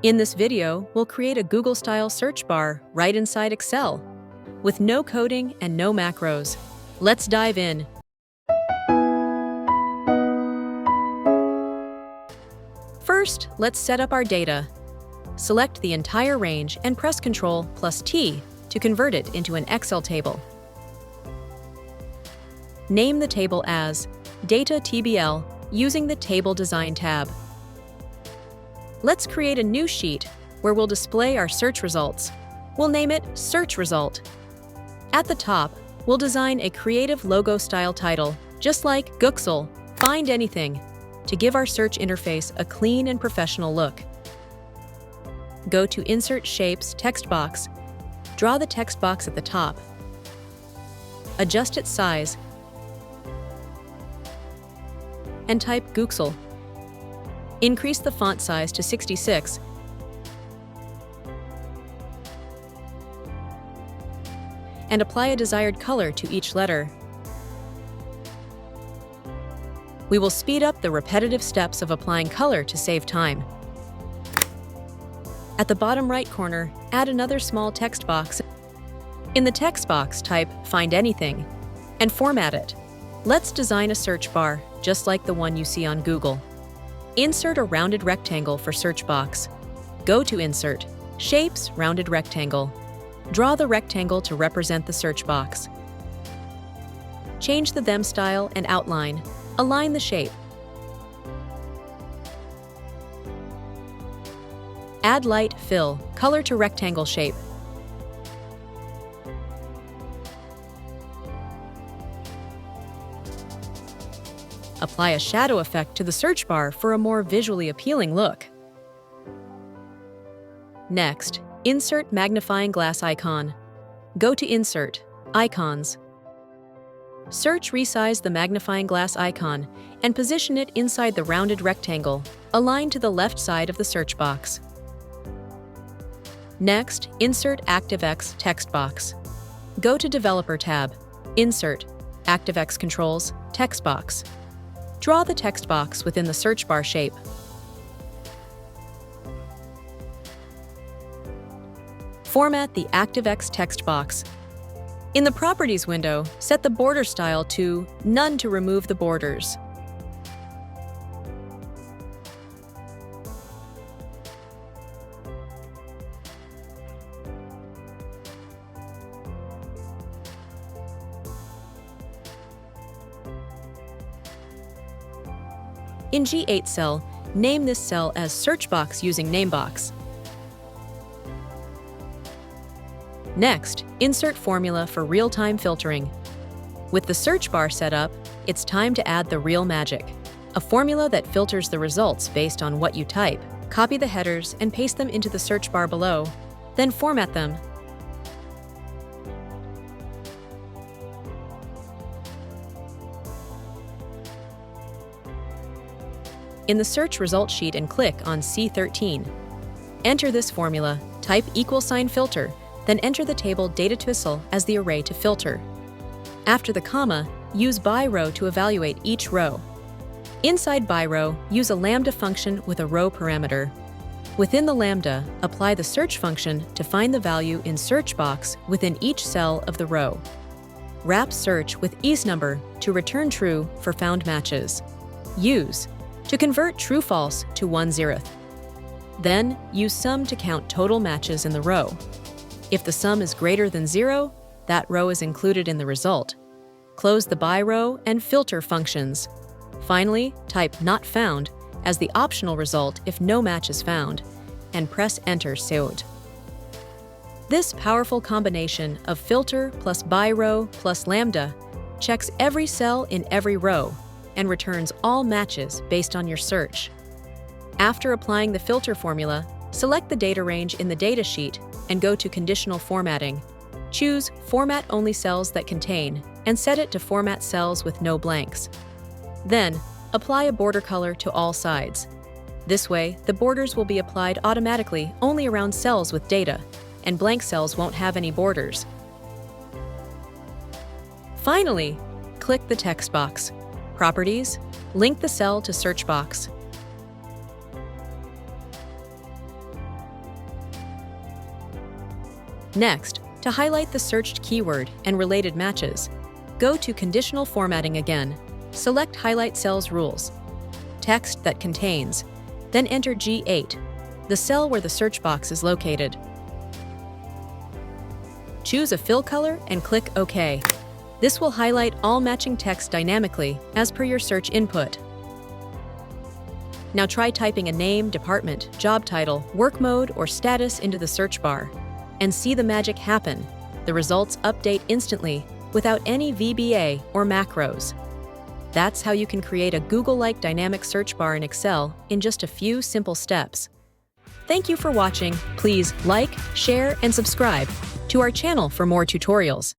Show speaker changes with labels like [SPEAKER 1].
[SPEAKER 1] In this video, we'll create a Google-style search bar right inside Excel, with no coding and no macros. Let's dive in. First, let's set up our data. Select the entire range and press Ctrl+T to convert it into an Excel table. Name the table as Data TBL using the Table Design tab. Let's create a new sheet where we'll display our search results. We'll name it Search Result. At the top, we'll design a creative logo-style title, just like Google Find Anything, to give our search interface a clean and professional look. Go to Insert Shapes text box. Draw the text box at the top. Adjust its size and type Google. Increase the font size to 66. And apply a desired color to each letter. We will speed up the repetitive steps of applying color to save time. At the bottom right corner, add another small text box. In the text box, type Find Anything and format it. Let's design a search bar, just like the one you see on Google. Insert a rounded rectangle for search box. Go to Insert, Shapes, Rounded Rectangle. Draw the rectangle to represent the search box. Change the them style and outline. Align the shape. Add light fill, color to rectangle shape. Apply a shadow effect to the search bar for a more visually appealing look. Next, insert magnifying glass icon. Go to Insert, Icons. Search resize the magnifying glass icon and position it inside the rounded rectangle, aligned to the left side of the search box. Next, insert ActiveX text box. Go to Developer tab, Insert, ActiveX Controls, text box. Draw the text box within the search bar shape. Format the ActiveX text box. In the Properties window, set the border style to None to remove the borders. In G8 cell, name this cell as Search Box using Namebox. Next, insert formula for real-time filtering. With the search bar set up, it's time to add the real magic, a formula that filters the results based on what you type. Copy the headers and paste them into the search bar below, then format them. In the search result sheet and click on C13. Enter this formula, type =filter, then enter the table data TWSL as the array to filter. After the comma, use BYROW to evaluate each row. Inside BYROW, use a LAMBDA function with a row parameter. Within the LAMBDA, apply the search function to find the value in search box within each cell of the row. Wrap search with isNumber to return true for found matches. Use to convert true-false to 1/0. Then, use sum to count total matches in the row. If the sum is greater than 0, that row is included in the result. Close the BYROW and filter functions. Finally, type Not Found as the optional result if no match is found, and press Enter Seut. This powerful combination of filter plus BYROW plus LAMBDA checks every cell in every row and returns all matches based on your search. After applying the filter formula, select the data range in the datasheet and go to Conditional Formatting. Choose Format Only Cells That Contain and set it to Format Cells with No Blanks. Then, apply a border color to all sides. This way, the borders will be applied automatically only around cells with data, and blank cells won't have any borders. Finally, click the text box. Properties, link the cell to search box. Next, to highlight the searched keyword and related matches, go to Conditional Formatting again. Select Highlight Cells Rules. Text that contains, then enter G8, the cell where the search box is located. Choose a fill color and click OK. This will highlight all matching text dynamically as per your search input. Now try typing a name, department, job title, work mode, or status into the search bar, and see the magic happen. The results update instantly without any VBA or macros. That's how you can create a Google-like dynamic search bar in Excel in just a few simple steps. Thank you for watching. Please like, share, and subscribe to our channel for more tutorials.